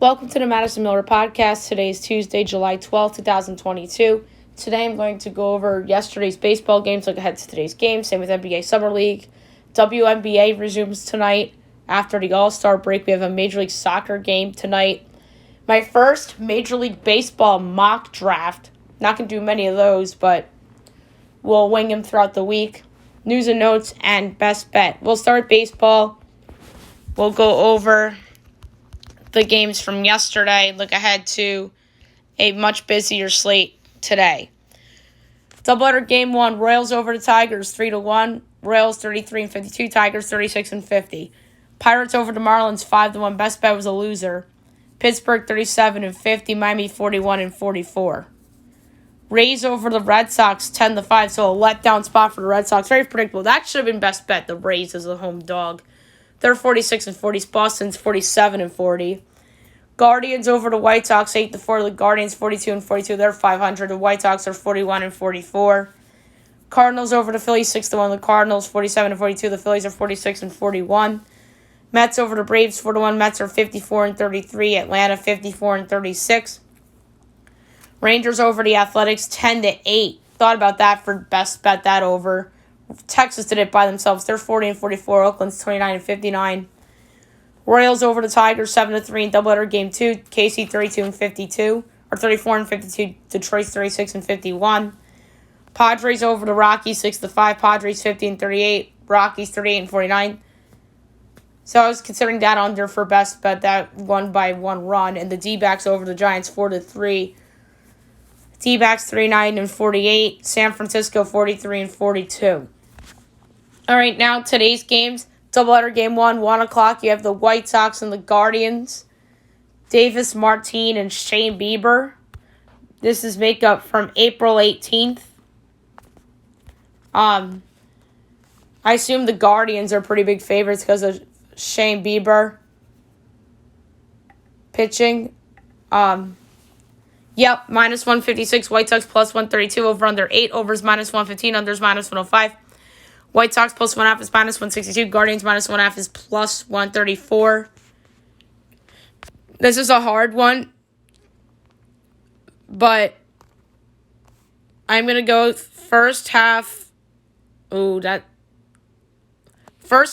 Welcome to the Madison Miller Podcast. Today is Tuesday, July 12th, 2022. Today I'm going to go over yesterday's baseball games, look ahead to today's game. Same with NBA Summer League. Wnba resumes tonight. After the All-Star break, we have a Major League Soccer game tonight. My first Major League Baseball mock draft. Not going to do many of those, but we'll wing them throughout the week. News and notes and best bet. We'll start baseball. We'll go over the games from yesterday, look ahead to a much busier slate today. Doubleheader game 1, Royals over the Tigers 3-1, Royals 33-52, Tigers 36-50. Pirates over the Marlins 5-1, best bet was a loser. Pittsburgh 37-50, Miami 41-44. Rays over the Red Sox 10-5, so a letdown spot for the Red Sox. Very predictable. That should have been best bet, the Rays as a home dog. They're 46-40. Boston's 47-40. Guardians over the White Sox 8-4. The Guardians 42-42. They're 500. The White Sox are 41-44. Cardinals over the Phillies 6-1. The Cardinals 47-42. The Phillies are 46-41. Mets over the Braves 4-1. Mets are 54-33. Atlanta 54-36. Rangers over the Athletics 10-8. Thought about that for best bet that over. Texas did it by themselves. They're 40-44. Oakland's 29-59. Royals over the Tigers 7-3 in doubleheader game 2. KC 32-52 or 34-52. Detroit's 36-51. Padres over the Rockies 6-5. Padres 50-38. Rockies 38-49. So I was considering that under for best bet. That won by 1 run. And the D-backs over the Giants 4-3. D-backs 39-48. San Francisco 43-42. All right, now today's games. Doubleheader game 1, 1 o'clock. You have the White Sox and the Guardians. Davis, Martin, and Shane Bieber. This is makeup from April 18th. I assume the Guardians are pretty big favorites because of Shane Bieber pitching. Yep, minus 156. White Sox plus 132. Over under 8. Overs minus 115. Unders minus 105. White Sox plus 1/2 is minus 162. Guardians minus 1/2 is plus 134. This is a hard one, but I'm going to go first half. First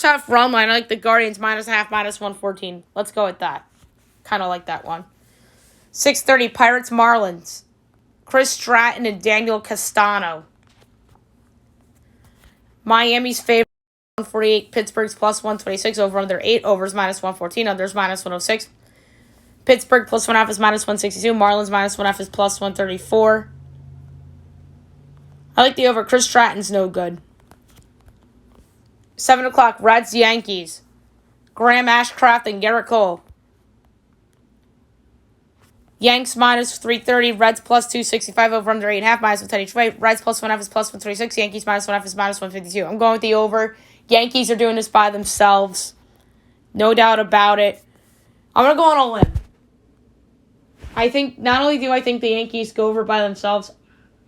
half run line. I like the Guardians minus 1/2, minus 114. Let's go with that. Kind of like that one. 6:30 Pirates Marlins. Chris Stratton and Daniel Castano. Miami's favorite 148. Pittsburgh's plus 126. Over under 8. Overs minus 114. Unders minus 106. Pittsburgh plus 1/2 is minus 162. Marlins minus 1/2 is plus 134. I like the over. Chris Stratton's no good. 7 o'clock Reds Yankees. Graham Ashcraft and Garrett Cole. Yanks minus 330, Reds plus 265, over under 8.5, minus 110 each way. Reds plus 1/2 is plus 136, Yankees minus 1/2 is minus 152. I'm going with the over. Yankees are doing this by themselves. No doubt about it. I'm going to go on a limb. I think, not only do I think the Yankees go over by themselves,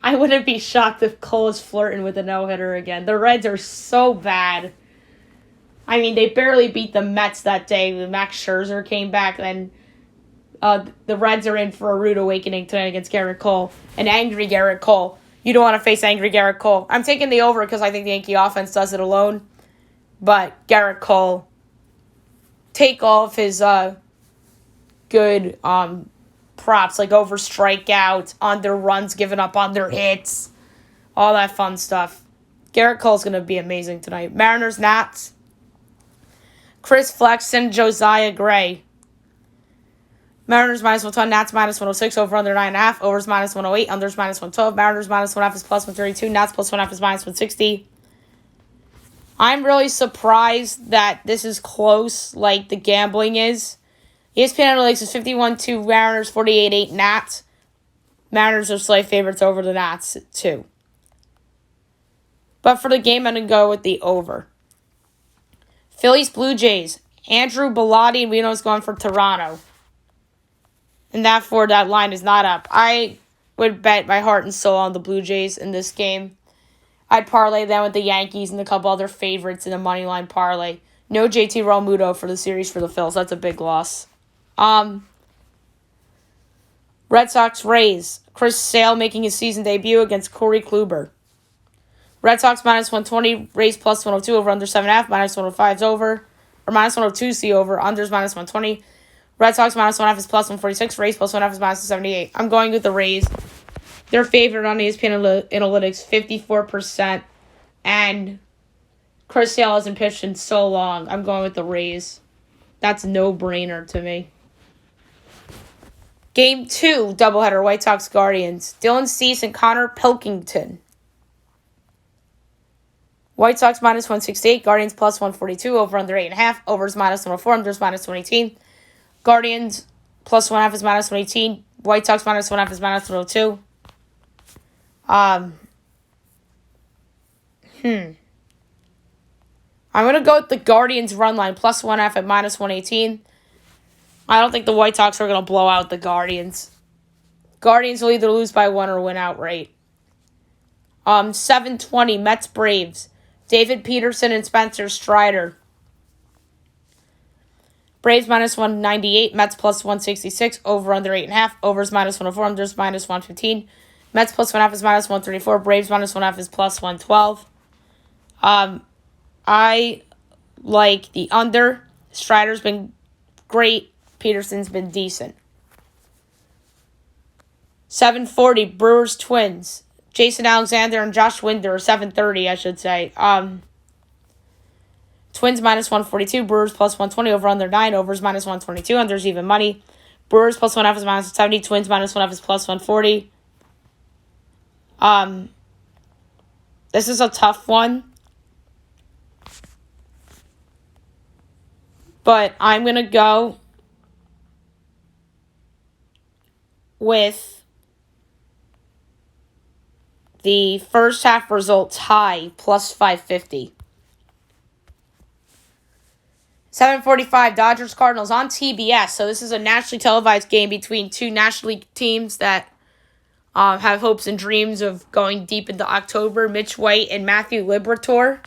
I wouldn't be shocked if Cole is flirting with a no-hitter again. The Reds are so bad. I mean, they barely beat the Mets that day. Max Scherzer came back, then the Reds are in for a rude awakening tonight against Garrett Cole. An angry Garrett Cole. You don't want to face angry Garrett Cole. I'm taking the over because I think the Yankee offense does it alone. But Garrett Cole, take all of his good props, like over strikeouts, under runs given up, under hits, all that fun stuff. Garrett Cole's going to be amazing tonight. Mariners, Nats. Chris Flexen, Josiah Gray. Mariners minus 120, Nats minus 106, over under 9.5, overs minus 108, unders minus 112, Mariners minus 1/2 is plus 132, Nats plus 1/2 is minus 160. I'm really surprised that this is close like the gambling is. ESPN Analytics is 51-2 Mariners, 48-8 Nats. Mariners are slight favorites over the Nats too. But for the game, I'm going to go with the over. Phillies, Blue Jays. Andrew Bellotti, and we know is going for Toronto. And that line is not up. I would bet my heart and soul on the Blue Jays in this game. I'd parlay them with the Yankees and a couple other favorites in a moneyline parlay. No JT Realmuto for the series for the Phils. That's a big loss. Red Sox Rays. Chris Sale making his season debut against Corey Kluber. Red Sox minus 120, Rays plus 102 over under 7.5, minus 105 is over. Or minus 102 is the over, unders minus 120. Red Sox minus 1.5 is plus 146, Rays plus 1.5 is minus 78. I'm going with the Rays. They're favored on ESPN Analytics, 54%. And Chris Sale hasn't pitched in so long. I'm going with the Rays. That's a no-brainer to me. Game 2, doubleheader, White Sox Guardians. Dylan Cease and Connor Pilkington. White Sox minus 168, Guardians plus 142, over under 8.5, overs minus 104, unders minus 118. Guardians plus 1.5 is minus 118, White Sox minus 1.5 is minus 102. I'm going to go with the Guardians run line, plus 1.5 at minus 118. I don't think the White Sox are going to blow out the Guardians. Guardians will either lose by 1 or win outright. 7:20, Mets Braves. David Peterson and Spencer Strider. Braves minus 198, Mets plus 166, over under 8.5, overs minus 104, unders minus 115. Mets plus 1.5 is minus 134, Braves minus 1.5 is plus 112. I like the under. Strider's been great. Peterson's been decent. 7:40, Brewers Twins. Jason Alexander and Josh Winder, or 7:30, I should say. Twins minus 142, Brewers plus 120, over under 9, overs minus 122, unders even money. Brewers plus 1.5 is minus 170, Twins minus 1.5 is plus 140. This is a tough one. But I'm going to go with the first half results high, plus 550. 7:45, Dodgers Cardinals on TBS. So this is a nationally televised game between two National League teams that have hopes and dreams of going deep into October. Mitch White and Matthew Liberatore.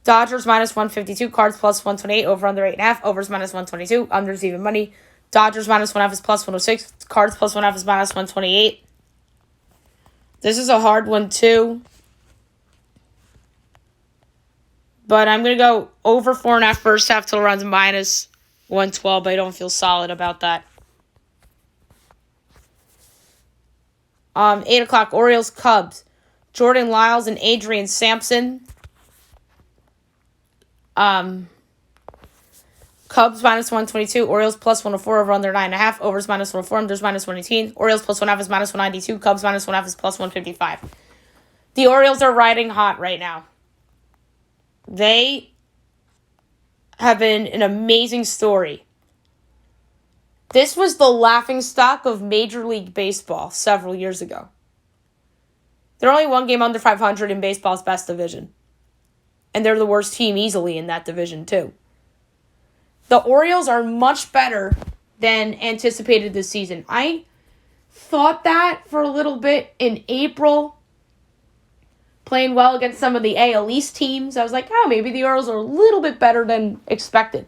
Dodgers minus 152, Cards plus 128, over under 8.5, overs minus 122, unders even money. Dodgers minus 1.5 is plus 106, Cards plus 1.5 is minus 128. This is a hard one too. But I'm going to go over 4.5 first half till runs minus 112, but I don't feel solid about that. 8 o'clock, Orioles Cubs. Jordan Lyles and Adrian Sampson. Cubs minus 122, Orioles plus 104, over under 9.5, overs minus 104, unders minus 118. Orioles plus 1.5 is minus 192, Cubs minus 1.5 is plus 155. The Orioles are riding hot right now. They have been an amazing story. This was the laughingstock of Major League Baseball several years ago. They're only one game under 500 in baseball's best division. And they're the worst team easily in that division, too. The Orioles are much better than anticipated this season. I thought that for a little bit in April, playing well against some of the AL East teams. I was like, oh, maybe the Orioles are a little bit better than expected.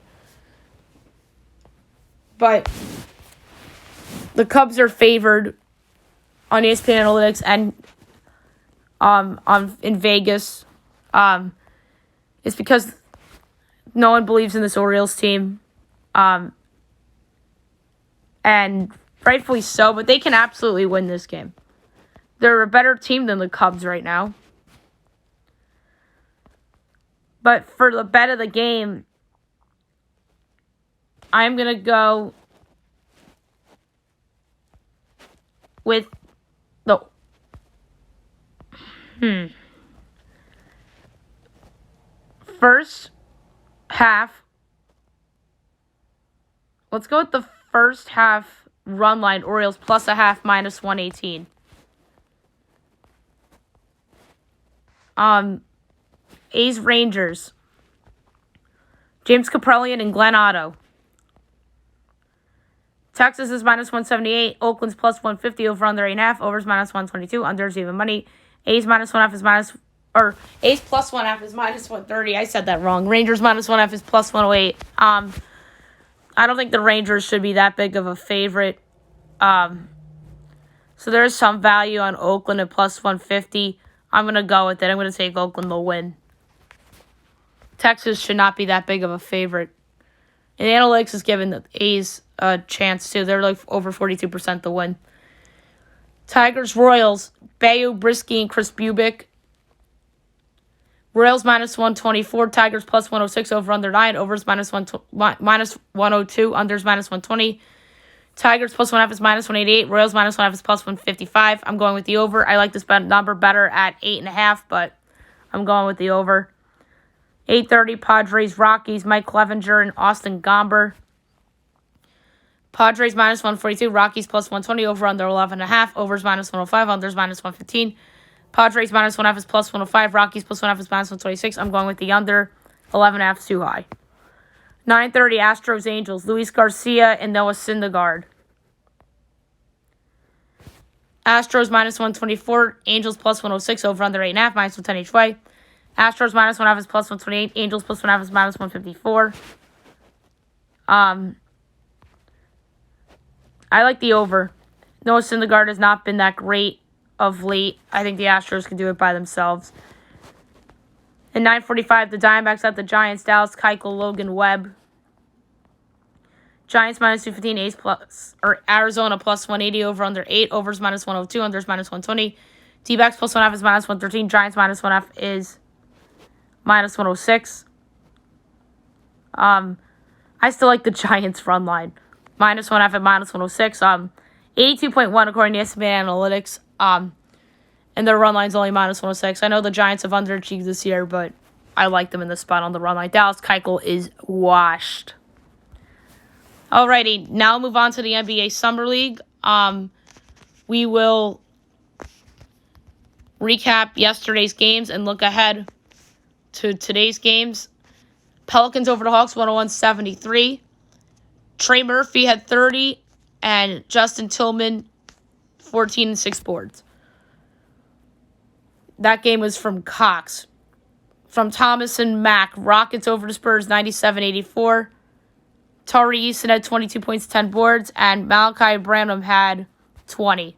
But the Cubs are favored on ESPN Analytics and in Vegas. It's because no one believes in this Orioles team. And rightfully so, but they can absolutely win this game. They're a better team than the Cubs right now. But for the bet of the game, I'm going to go with the first half. Let's go with the first half run line, Orioles plus 1/2, minus 118. A's Rangers. James Kaprielian and Glenn Otto. Texas is minus 178. Oakland's plus 150, over under 8.5. Overs minus 122. Unders even money. A's minus 1/2 is A's plus 1/2 is minus 130. I said that wrong. Rangers minus 1/2 is plus 108. I don't think the Rangers should be that big of a favorite. So there's some value on Oakland at plus 150. I'm going to go with it. I'm going to take Oakland to win. Texas should not be that big of a favorite. And analytics is giving the A's a chance, too. They're like over 42% to win. Tigers, Royals, Bayo, Brisky, and Chris Bubick. Royals minus 124, Tigers plus 106, over under 9, overs minus 102, unders minus 120. Tigers plus 1.5 is minus 188, Royals minus 1.5 is plus 155. I'm going with the over. I like this number better at 8.5, but I'm going with the over. 8:30, Padres, Rockies, Mike Clevenger, and Austin Gomber. Padres minus 142, Rockies plus 120, over under 11.5, overs minus 105, unders minus 115. Padres minus 1.5 is plus 105, Rockies plus 1.5 is minus 126. I'm going with the under. 11.5 is too high. 9:30, Astros, Angels, Luis Garcia and Noah Syndergaard. Astros minus 124, Angels plus 106, over under 8.5, minus 110 each way. Astros minus 1.5 is plus 128, Angels plus 1.5 is minus 154. I like the over. Noah Syndergaard has not been that great of late. I think the Astros can do it by themselves. At 9:45, the Diamondbacks at the Giants, Dallas Keuchel, Logan Webb. Giants minus 215, A's plus, or Arizona plus 180, over under 8, overs minus 102, unders minus 120. D-backs plus 1.5 is minus 113, Giants minus 1.5 is minus 106. I still like the Giants run line. Minus 1.5 at minus 106. 82.1 according to Espn Analytics. And their run line's only minus 106. I know the Giants have underachieved this year, but I like them in the spot on the run line. Dallas Keuchel is washed. Alrighty, now move on to the NBA Summer League. We will recap yesterday's games and look ahead to today's games. Pelicans over the Hawks, 101-73. Trey Murphy had 30, and Justin Tillman, 14 and 6 boards. That game was from Cox. From Thomas and Mack, Rockets over the Spurs, 97-84. Tari Easton had 22 points, 10 boards, and Malachi Branham had 20.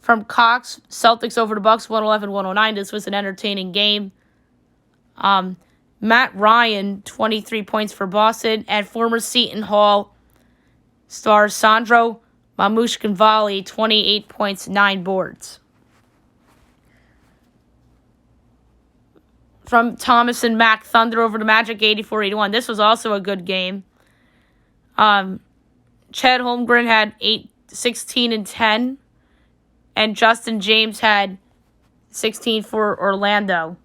From Cox, Celtics over the Bucks, 111-109. This was an entertaining game. Matt Ryan, 23 points for Boston, and former Seton Hall star Sandro Mamushkinvili, 28 points, 9 boards. From Thomas and Mack, Thunder over the Magic, 84-81. This was also a good game. Chet Holmgren had 16 and 10, and Justin James had 16 for Orlando.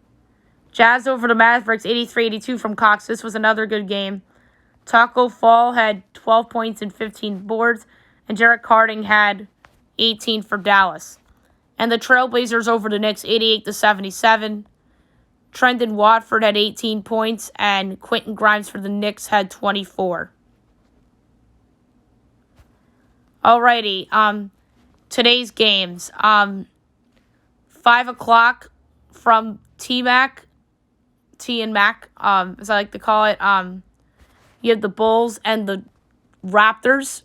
Jazz over the Mavericks, 83-82 from Cox. This was another good game. Taco Fall had 12 points and 15 boards, and Jarrett Harding had 18 for Dallas. And the Trailblazers over the Knicks, 88-77. Trendon Watford had 18 points, and Quentin Grimes for the Knicks had 24. Alrighty, today's games. 5 o'clock from T-Mac, T and Mac, as I like to call it. You have the Bulls and the Raptors.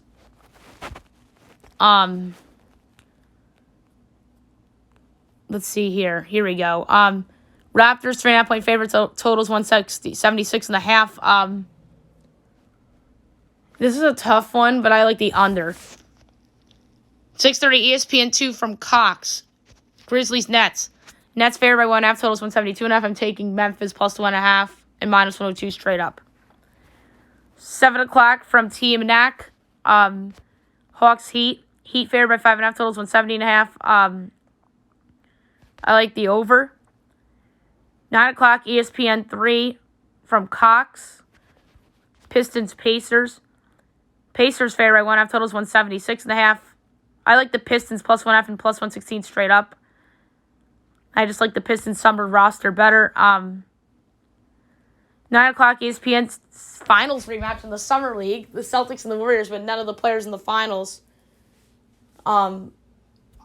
Let's see here. Here we go. Raptors 3.5-point favorites. Totals 176.5. This is a tough one, but I like the under. 6:30 ESPN2 from Cox. Grizzlies Nets. Nets favored by 1.5. Totals 172.5. I'm taking Memphis plus 1.5 and minus 102 straight up. 7 o'clock from T and Mac. Hawks Heat. Heat favored by 5.5. Totals 170.5. I like the over. 9 o'clock, ESPN 3 from Cox. Pistons, Pacers. Pacers favored by 1.5, totals 176.5. I like the Pistons plus 1.5 and plus 116 straight up. I just like the Pistons summer roster better. 9 o'clock, ESPN finals rematch in the Summer League. The Celtics and the Warriors, but none of the players in the finals, other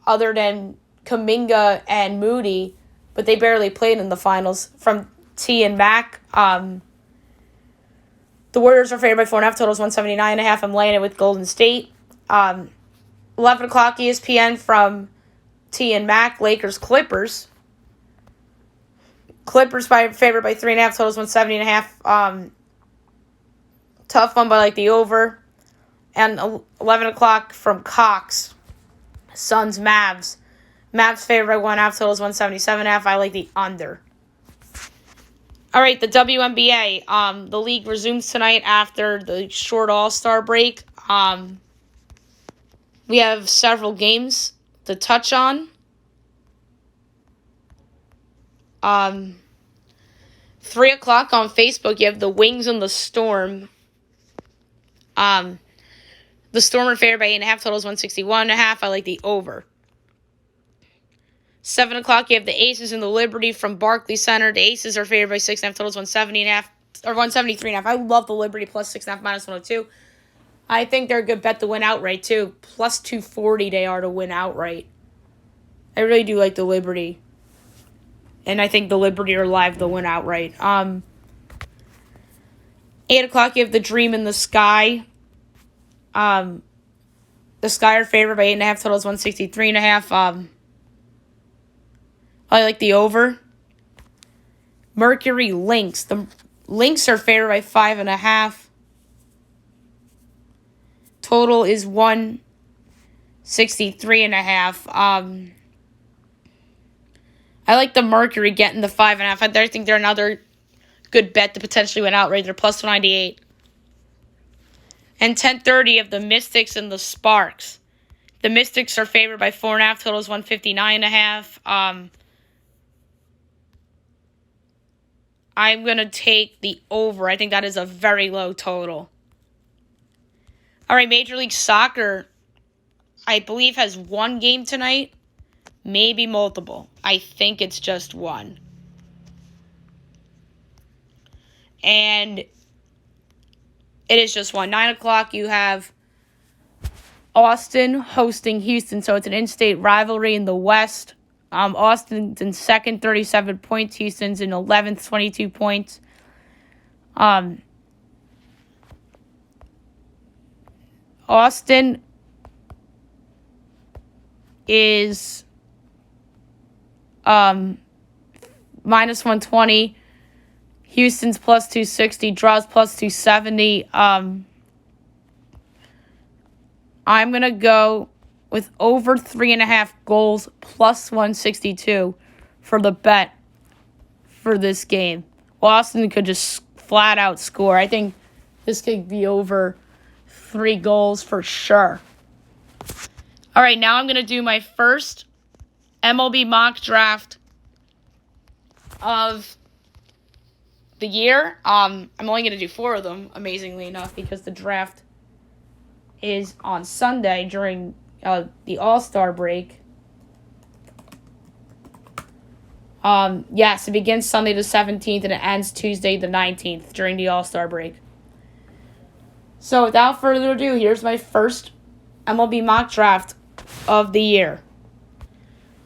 than Kuminga and Moody, but they barely played in the finals. From T and Mac, the Warriors are favored by 4.5, totals 179.5. I'm laying it with Golden State. 11 o'clock ESPN from T and Mac, Lakers Clippers. Clippers favored by 3.5, totals 170.5. Tough one, but I like the over. And 11 o'clock from Cox, Suns Mavs. Mavs favored by 1.5, totals 177.5. I like the under. All right, the WNBA. The league resumes tonight after the short All-Star break. We have several games to touch on. 3 o'clock on Facebook, you have the Wings and the Storm. The Storm are favored by 8.5, totals 161.5. I like the over. 7 o'clock, you have the Aces and the Liberty from Barclays Center. The Aces are favored by 6.5, totals 170.5 or 173.5. I love the Liberty plus 6.5 minus 102. I think they're a good bet to win outright too. Plus 240 they are to win outright. I really do like the Liberty. And I think the Liberty are live to win outright. 8 o'clock, you have the Dream in the Sky. The Sky are favored by 8.5, totals 163.5. I like the over. Mercury Lynx. The Lynx are favored by 5.5. Total is 163.5. I like the Mercury getting the 5.5. I think they're another good bet to potentially win outright. They're plus 198. And 10:30 of the Mystics and the Sparks. The Mystics are favored by 4.5, totals 159.5. I'm going to take the over. I think that is a very low total. All right, Major League Soccer, I believe, has one game tonight. Maybe multiple. I think it's just one. And it is just one. 9 o'clock, you have Austin hosting Houston. So it's an in-state rivalry in the West. Austin's in second, 37 points. Houston's in 11th, 22 points. Austin is minus 120. Houston's plus 260. Draws plus 270. I'm going to go with over 3.5 goals plus 162 for the bet for this game. Austin could just flat out score. I think this could be over 3 goals for sure. All right, now I'm going to do my first MLB mock draft of the year. I'm only going to do 4 of them, amazingly enough, because the draft is on Sunday during the All-Star break. Yes, it begins Sunday the 17th and it ends Tuesday the 19th during the All-Star break. So without further ado, here's my first MLB mock draft of the year.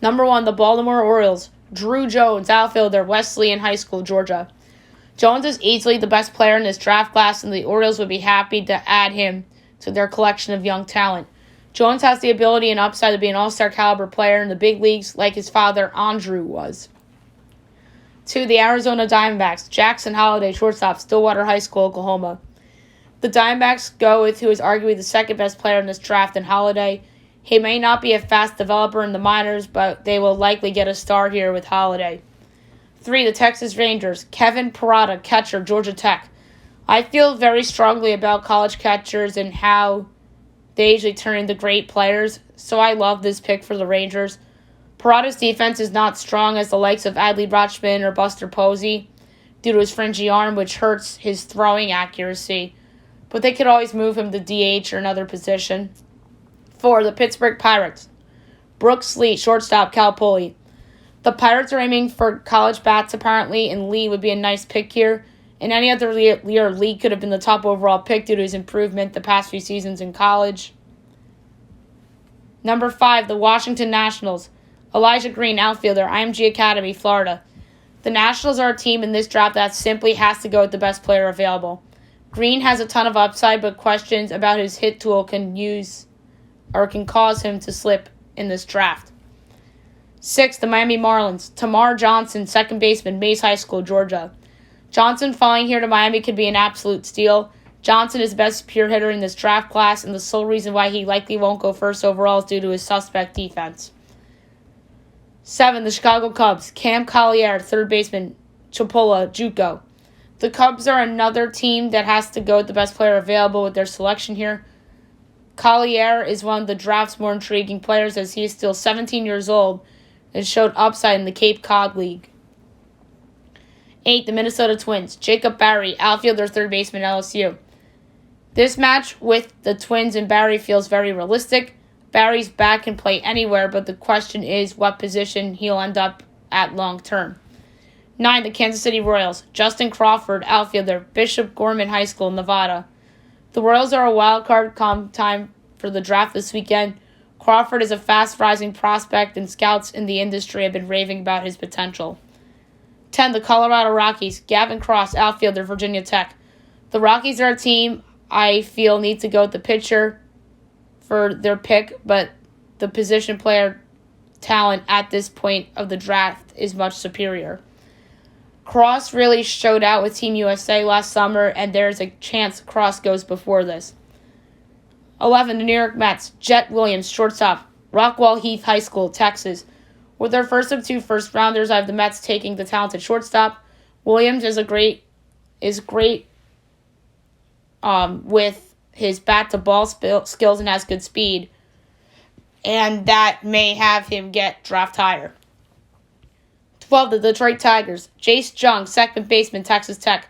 Number 1, the Baltimore Orioles. Drew Jones, outfielder, Wesleyan High School, Georgia. Jones is easily the best player in this draft class, and the Orioles would be happy to add him to their collection of young talent. Jones has the ability and upside to be an all-star caliber player in the big leagues like his father, Andrew, was. 2, the Arizona Diamondbacks. Jackson Holliday, shortstop, Stillwater High School, Oklahoma. The Diamondbacks go with who is arguably the second best player in this draft in Holliday. He may not be a fast developer in the minors, but they will likely get a start here with Holliday. 3, the Texas Rangers. Kevin Parada, catcher, Georgia Tech. I feel very strongly about college catchers and how they usually turn into great players, so I love this pick for the Rangers. Parada's defense is not strong as the likes of Adley Rutschman or Buster Posey due to his fringy arm, which hurts his throwing accuracy, but they could always move him to DH or another position. 4, the Pittsburgh Pirates. Brooks Lee, shortstop, Cal Poly. The Pirates are aiming for college bats apparently, and Lee would be a nice pick here. In any other year, Lee could have been the top overall pick due to his improvement the past few seasons in college. Number 5, the Washington Nationals. Elijah Green, outfielder, IMG Academy, Florida. The Nationals are a team in this draft that simply has to go with the best player available. Green has a ton of upside, but questions about his hit tool can use or can cause him to slip in this draft. 6, the Miami Marlins. Tamar Johnson, second baseman, Mays High School, Georgia. Johnson falling here to Miami could be an absolute steal. Johnson is the best pure hitter in this draft class, and the sole reason why he likely won't go first overall is due to his suspect defense. 7, the Chicago Cubs. Cam Collier, third baseman, Chipola, JUCO. The Cubs are another team that has to go with the best player available with their selection here. Collier is one of the draft's more intriguing players as he is still 17 years old and showed upside in the Cape Cod League. 8, the Minnesota Twins. Jacob Barry, outfielder, third baseman, LSU. This match with the Twins and Barry feels very realistic. Barry's bat can play anywhere, but the question is what position he'll end up at long term. 9, the Kansas City Royals. Justin Crawford, outfielder, Bishop Gorman High School, Nevada. The Royals are a wild card come time for the draft this weekend. Crawford is a fast-rising prospect, and scouts in the industry have been raving about his potential. 10, the Colorado Rockies. Gavin Cross, outfielder, Virginia Tech. The Rockies are a team I feel need to go with the pitcher for their pick, but the position player talent at this point of the draft is much superior. Cross really showed out with Team USA last summer, and there's a chance Cross goes before this. 11, the New York Mets. Jet Williams, shortstop, Rockwall Heath High School, Texas. With their first of 2 first-rounders, I have the Mets taking the talented shortstop. Williams is great with his bat-to-ball skills and has good speed, and that may have him get draft higher. 12, the Detroit Tigers. Jace Jung, second baseman, Texas Tech.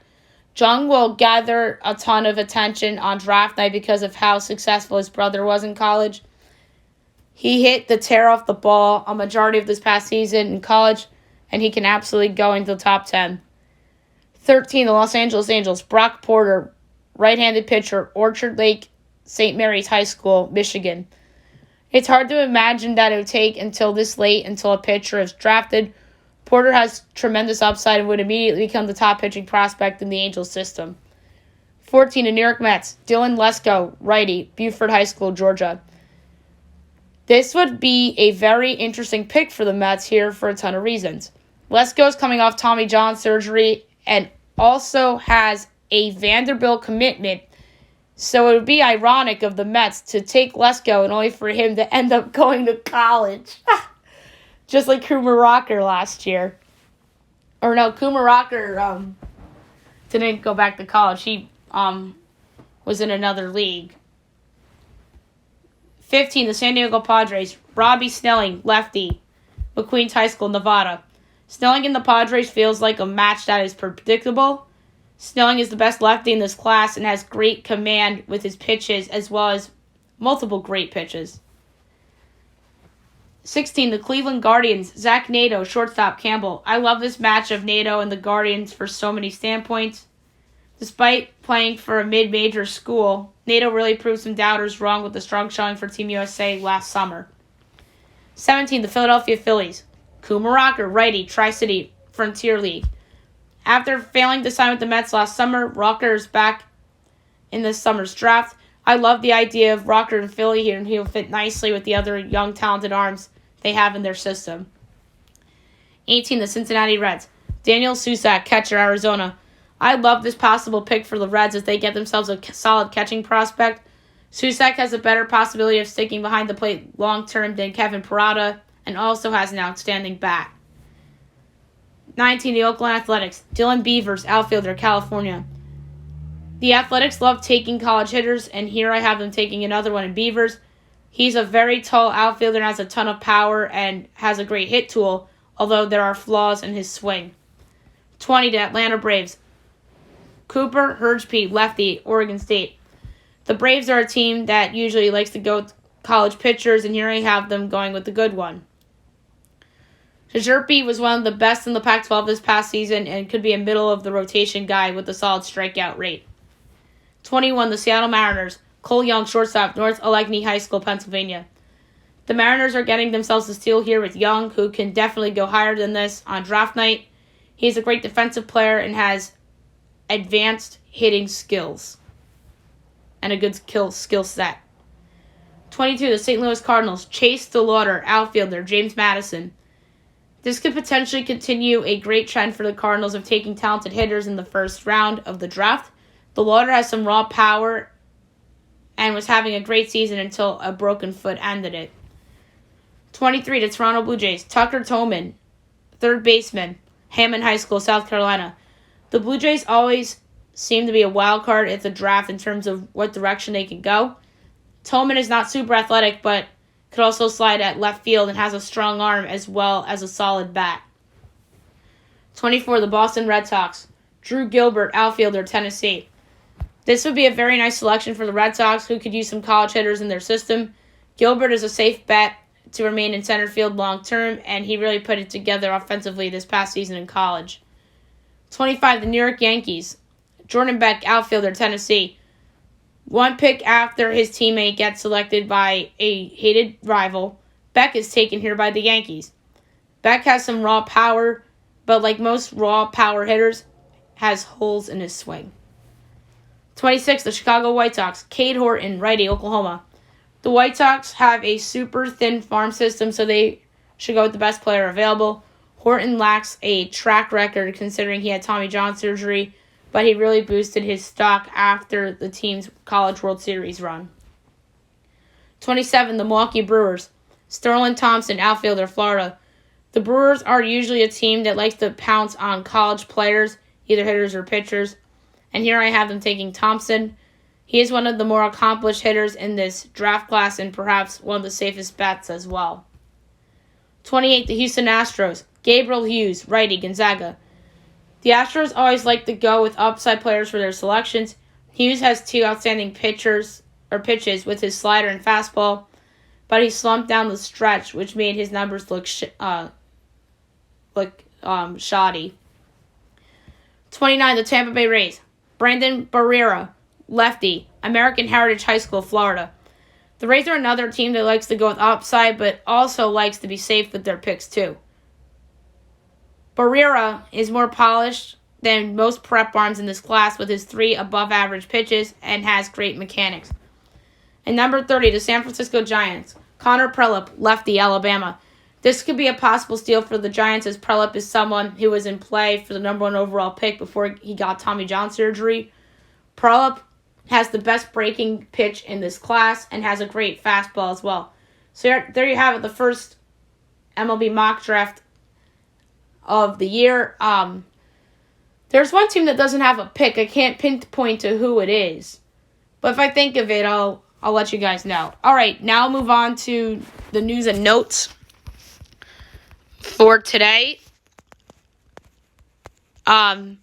Jung will gather a ton of attention on draft night because of how successful his brother was in college. He hit the tear off the ball a majority of this past season in college, and he can absolutely go into the top 10. 13, the Los Angeles Angels. Brock Porter, right-handed pitcher, Orchard Lake St. Mary's High School, Michigan. It's hard to imagine that it would take until this late until a pitcher is drafted. Porter has tremendous upside and would immediately become the top pitching prospect in the Angels system. 14, the New York Mets. Dylan Lesko, righty, Buford High School, Georgia. This would be a very interesting pick for the Mets here for a ton of reasons. Lesko is coming off Tommy John surgery and also has a Vanderbilt commitment, so it would be ironic of the Mets to take Lesko and only for him to end up going to college. Just like Kumar Rocker last year. Or no, Kumar Rocker didn't go back to college. He was in another league. 15, the San Diego Padres. Robbie Snelling, lefty, McQueen's High School, Nevada. Snelling in the Padres feels like a match that is predictable. Snelling is the best lefty in this class and has great command with his pitches as well as multiple great pitches. 16, the Cleveland Guardians. Zach Nato, shortstop, Campbell. I love this match of Nato and the Guardians for so many standpoints. Despite playing for a mid-major school, Nato really proved some doubters wrong with the strong showing for Team USA last summer. 17, the Philadelphia Phillies. Kumar Rocker, righty, Tri-City Frontier League. After failing to sign with the Mets last summer, Rocker is back in this summer's draft. I love the idea of Rocker in Philly here, and he'll fit nicely with the other young, talented arms they have in their system. 18, the Cincinnati Reds. Daniel Susac, catcher, Arizona. I love this possible pick for the Reds as they get themselves a solid catching prospect. Susac has a better possibility of sticking behind the plate long-term than Kevin Parada and also has an outstanding bat. 19, the Oakland Athletics. Dylan Beavers, outfielder, California. The Athletics love taking college hitters, and here I have them taking another one in Beavers. He's a very tall outfielder and has a ton of power and has a great hit tool, although there are flaws in his swing. 20, the Atlanta Braves. Cooper Hergepy, lefty, Oregon State. The Braves are a team that usually likes to go with college pitchers, and here I have them going with the good one. Hergepy was one of the best in the Pac-12 this past season and could be a middle-of-the-rotation guy with a solid strikeout rate. 21, the Seattle Mariners. Cole Young, shortstop, North Allegheny High School, Pennsylvania. The Mariners are getting themselves a steal here with Young, who can definitely go higher than this on draft night. He's a great defensive player and has advanced hitting skills and a good skill set. 22, the St. Louis Cardinals. Chase DeLauder, outfielder. James Madison. This could potentially continue a great trend for the Cardinals of taking talented hitters in the first round of the draft. DeLauder has some raw power and was having a great season until a broken foot ended it. 23, the Toronto Blue Jays. Tucker Toman, third baseman, Hammond High School, South Carolina. The Blue Jays always seem to be a wild card at the draft in terms of what direction they can go. Toman is not super athletic, but could also slide at left field and has a strong arm as well as a solid bat. 24, the Boston Red Sox. Drew Gilbert, outfielder, Tennessee. This would be a very nice selection for the Red Sox, who could use some college hitters in their system. Gilbert is a safe bet to remain in center field long term, and he really put it together offensively this past season in college. 25, the New York Yankees. Jordan Beck, outfielder, Tennessee. One pick after his teammate gets selected by a hated rival, Beck is taken here by the Yankees. Beck has some raw power, but like most raw power hitters, has holes in his swing. 26, the Chicago White Sox. Cade Horton, righty, Oklahoma. The White Sox have a super thin farm system, so they should go with the best player available. Horton lacks a track record considering he had Tommy John surgery, but he really boosted his stock after the team's College World Series run. 27, the Milwaukee Brewers. Sterling Thompson, outfielder, Florida. The Brewers are usually a team that likes to pounce on college players, either hitters or pitchers. And here I have them taking Thompson. He is one of the more accomplished hitters in this draft class and perhaps one of the safest bets as well. 28, the Houston Astros. Gabriel Hughes, righty, Gonzaga. The Astros always like to go with upside players for their selections. Hughes has two outstanding pitches with his slider and fastball, but he slumped down the stretch, which made his numbers look shoddy. 29, the Tampa Bay Rays. Brandon Barrera, lefty, American Heritage High School, Florida. The Rays are another team that likes to go with upside, but also likes to be safe with their picks too. Barrera is more polished than most prep arms in this class with his 3 above-average pitches and has great mechanics. And number 30, the San Francisco Giants. Connor Prelup, lefty, Alabama. This could be a possible steal for the Giants, as Prelup is someone who was in play for the number 1 overall pick before he got Tommy John surgery. Prelup has the best breaking pitch in this class and has a great fastball as well. So there you have it, the first MLB Mock Draft of the year. There's one team that doesn't have a pick. I can't pinpoint to who it is, but if I think of it, I'll let you guys know. All right, now I'll move on to the news and notes for today. Juan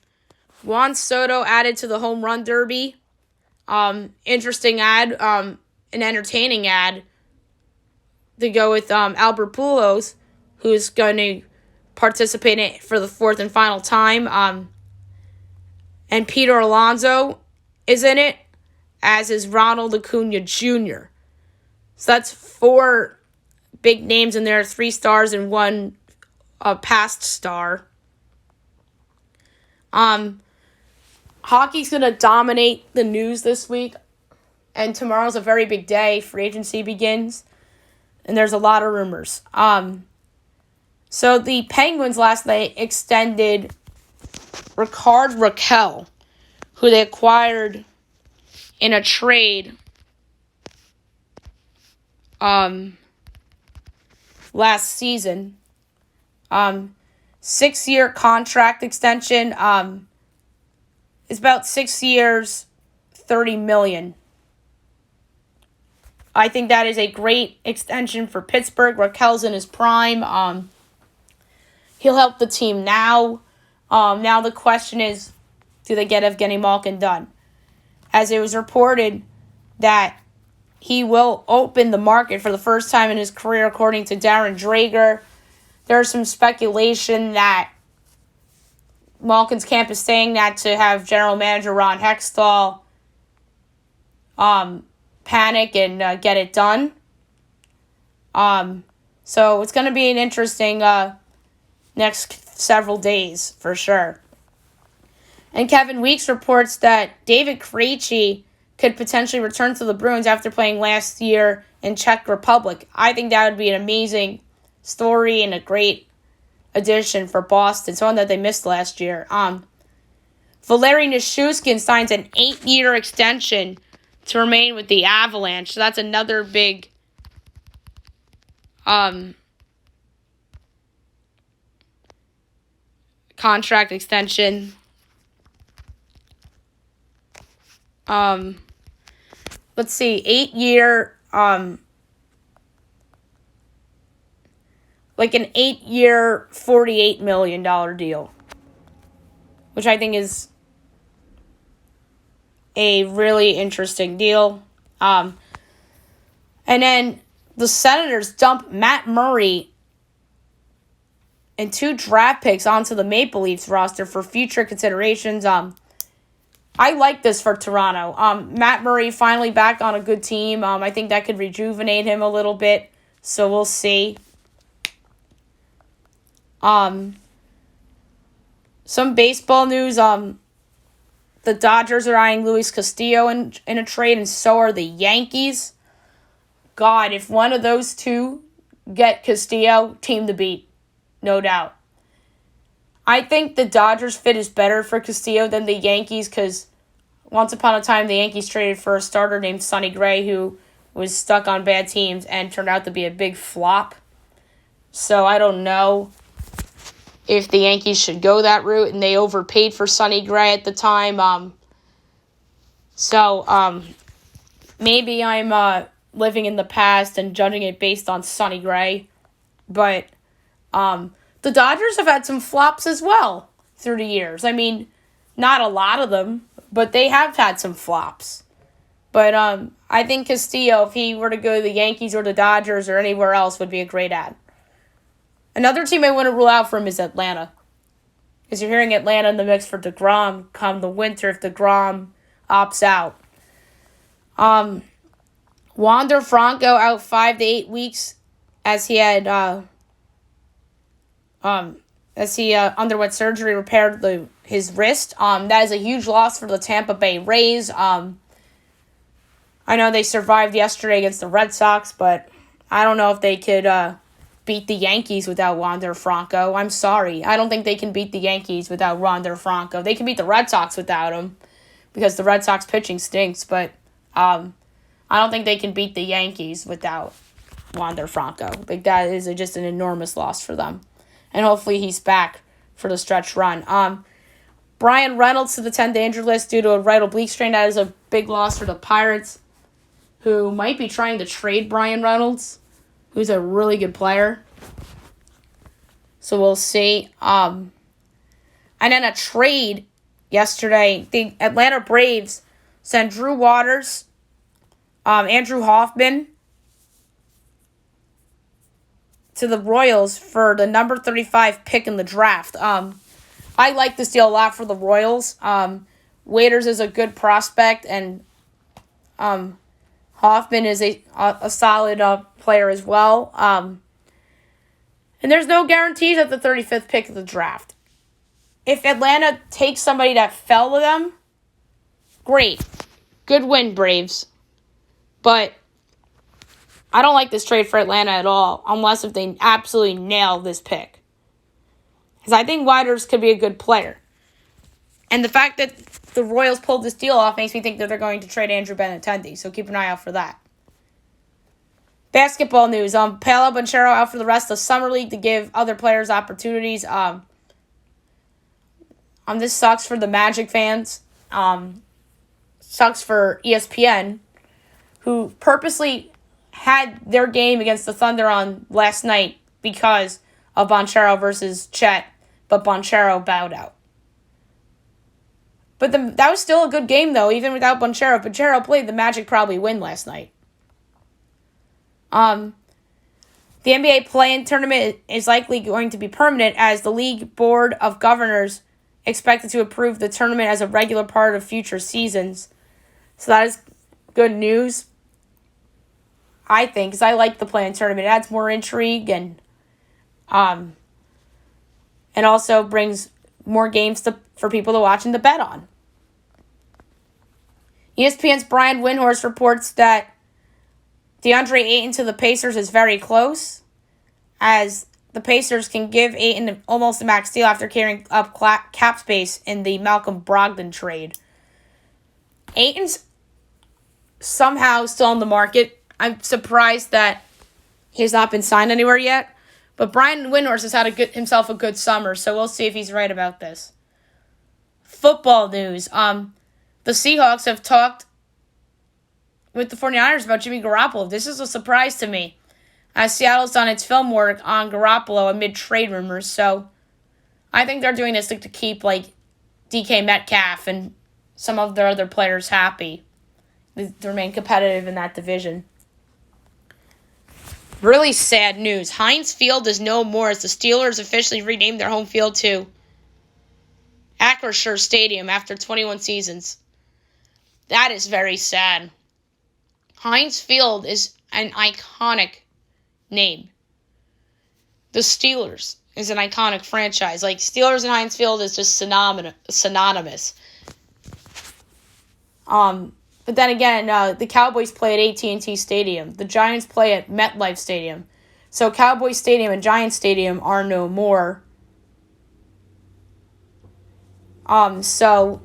Soto added to the home run derby. Interesting ad, an entertaining ad to go with Albert Pujols, who's going to participate in it for the 4th and final time. And Peter Alonso is in it, as is Ronald Acuna Jr. So that's 4 big names in there, 3 stars and 1 past star. Hockey's going to dominate the news this week, and tomorrow's a very big day. Free agency begins, and there's a lot of rumors. So the Penguins last night extended Rickard Rakell, who they acquired in a trade last season. 6-year contract extension. It's about 6 years, $30 million. I think that is a great extension for Pittsburgh. Rakell's in his prime. He'll help the team now. Now the question is, do they get Evgeny Malkin done? As it was reported that he will open the market for the first time in his career, according to Darren Drager. There's some speculation that Malkin's camp is saying that to have general manager Ron Hextall panic and get it done. So it's going to be an interesting next several days for sure. And Kevin Weeks reports that David Krejci could potentially return to the Bruins after playing last year in Czech Republic. I think that would be an amazing story and a great addition for Boston, someone that they missed last year. Valeri Nichushkin signs an 8-year extension to remain with the Avalanche. So that's another big contract extension. Let's see, 8-year, like an 8-year, $48 million deal, which I think is a really interesting deal. And then the Senators dump Matt Murray and 2 draft picks onto the Maple Leafs roster for future considerations. I like this for Toronto. Matt Murray finally back on a good team. I think that could rejuvenate him a little bit. So we'll see. Some baseball news. The Dodgers are eyeing Luis Castillo in a trade, and so are the Yankees. God, if one of those two get Castillo, team to beat. No doubt. I think the Dodgers fit is better for Castillo than the Yankees because once upon a time the Yankees traded for a starter named Sonny Gray who was stuck on bad teams and turned out to be a big flop. So I don't know if the Yankees should go that route, and they overpaid for Sonny Gray at the time. Maybe I'm living in the past and judging it based on Sonny Gray, but the Dodgers have had some flops as well through the years. I mean, not a lot of them, but they have had some flops. But I think Castillo, if he were to go to the Yankees or the Dodgers or anywhere else, would be a great ad. Another team I want to rule out for him is Atlanta. Because you're hearing Atlanta in the mix for DeGrom come the winter if DeGrom opts out. Wander Franco out 5 to 8 weeks as he had underwent surgery, repaired his wrist. That is a huge loss for the Tampa Bay Rays. I know they survived yesterday against the Red Sox, but I don't know if they could beat the Yankees without Wander Franco. I'm sorry. I don't think they can beat the Yankees without Wander Franco. They can beat the Red Sox without him because the Red Sox pitching stinks, but I don't think they can beat the Yankees without Wander Franco. Like, that is just an enormous loss for them. And hopefully he's back for the stretch run. Brian Reynolds to the 10-day injured list due to a right oblique strain. That is a big loss for the Pirates, who might be trying to trade Brian Reynolds, who's a really good player. So we'll see. And then a trade yesterday. The Atlanta Braves sent Drew Waters, Andrew Hoffman, to the Royals for the number 35 pick in the draft. I like this deal a lot for the Royals. Waiters is a good prospect, and Hoffman is a solid player as well. And there's no guarantees at the 35th pick of the draft. If Atlanta takes somebody that fell to them, great. Good win, Braves. But I don't like this trade for Atlanta at all, unless if they absolutely nail this pick. Because I think Waters could be a good player. And the fact that the Royals pulled this deal off makes me think that they're going to trade Andrew Benintendi, so keep an eye out for that. Basketball news. Paolo Banchero out for the rest of the Summer League to give other players opportunities. This sucks for the Magic fans. Sucks for ESPN, who purposely had their game against the Thunder on last night because of Banchero versus Chet, but Banchero bowed out. But that was still a good game, though, even without Banchero. If Banchero played, the Magic probably win last night. The NBA play-in tournament is likely going to be permanent as the League Board of Governors expected to approve the tournament as a regular part of future seasons. So that is good news, I think, because I like the play-in tournament. It adds more intrigue and also brings more games for people to watch and to bet on. ESPN's Brian Windhorst reports that DeAndre Ayton to the Pacers is very close, as the Pacers can give Ayton almost a max deal after carrying up cap space in the Malcolm Brogdon trade. Ayton's somehow still on the market. I'm surprised that he's not been signed anywhere yet. But Brian Windhorst has had himself a good summer, so we'll see if he's right about this. Football news. The Seahawks have talked with the 49ers about Jimmy Garoppolo. This is a surprise to me, as Seattle's done its film work on Garoppolo amid trade rumors. So I think they're doing this to keep DK Metcalf and some of their other players happy, to remain competitive in that division. Really sad news. Heinz Field is no more, as the Steelers officially renamed their home field to Acrisure Stadium after 21 seasons. That is very sad. Heinz Field is an iconic name. The Steelers is an iconic franchise. Steelers and Heinz Field is just synonymous. But then again, the Cowboys play at AT&T Stadium. The Giants play at MetLife Stadium. So Cowboys Stadium and Giants Stadium are no more. So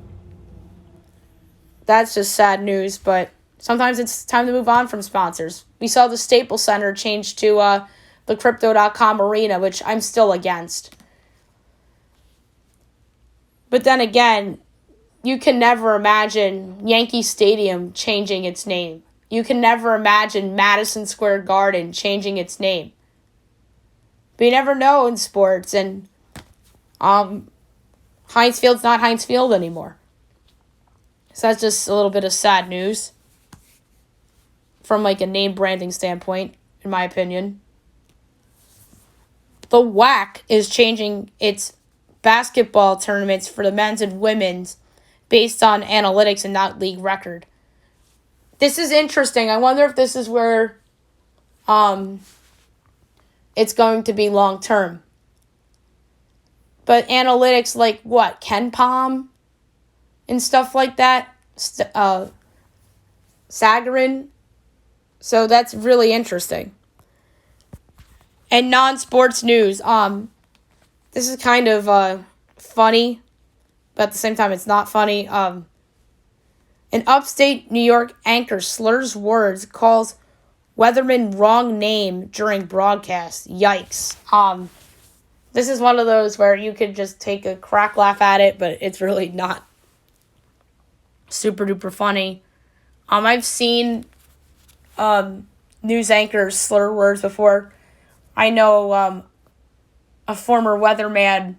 that's just sad news, but sometimes it's time to move on from sponsors. We saw the Staples Center change to the Crypto.com Arena, which I'm still against. But then again, you can never imagine Yankee Stadium changing its name. You can never imagine Madison Square Garden changing its name. But you never know in sports, and Heinz Field's not Heinz Field anymore. So that's just a little bit of sad news from a name branding standpoint, in my opinion. The WAC is changing its basketball tournaments for the men's and women's based on analytics and not league record. This is interesting. I wonder if this is where it's going to be long term. But analytics like what? KenPom and stuff like that. Sagarin. So that's really interesting. And non-sports news. This is kind of funny, but at the same time it's not funny. An upstate New York anchor slurs words, calls weatherman wrong name during broadcast. Yikes. This is one of those where you could just take a crack laugh at it, but it's really not super duper funny. I've seen news anchors slur words before. I know a former weatherman,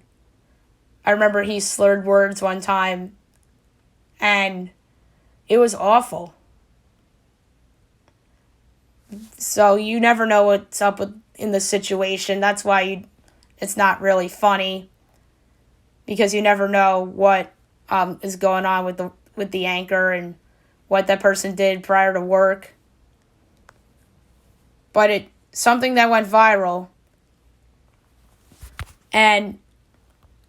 I remember he slurred words one time, and it was awful. So you never know what's up in the situation. That's why it's not really funny, because you never know what is going on with the anchor and what that person did prior to work. But it's something that went viral. And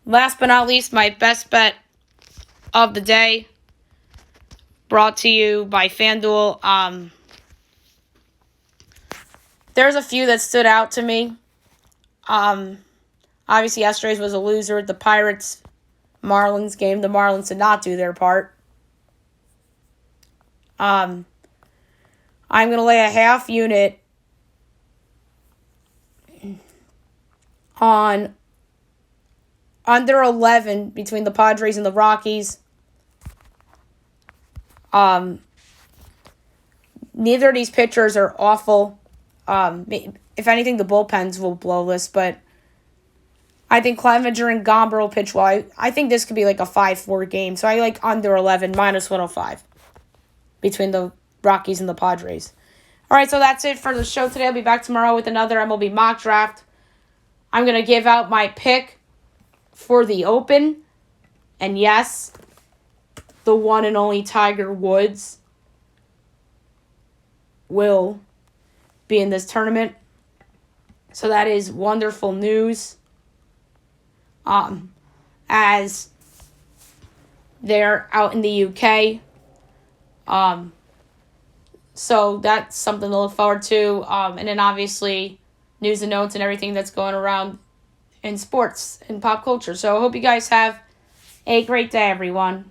last but not least, my best bet of the day, brought to you by FanDuel. There's a few that stood out to me. Obviously, yesterday's was a loser. The Pirates-Marlins game, the Marlins did not do their part. I'm going to lay a half unit on under 11 between the Padres and the Rockies. Neither of these pitchers are awful. If anything, the bullpens will blow this, but I think Clevenger and Gomber will pitch well. I think this could be like a 5-4 game, so I like under 11, minus 105 between the Rockies and the Padres. All right, so that's it for the show today. I'll be back tomorrow with another MLB Mock Draft. I'm going to give out my pick for the Open. And yes, the one and only Tiger Woods will be in this tournament. So that is wonderful news. As they're out in the UK. So that's something to look forward to. And then obviously news and notes and everything that's going around in sports and pop culture. So I hope you guys have a great day, everyone.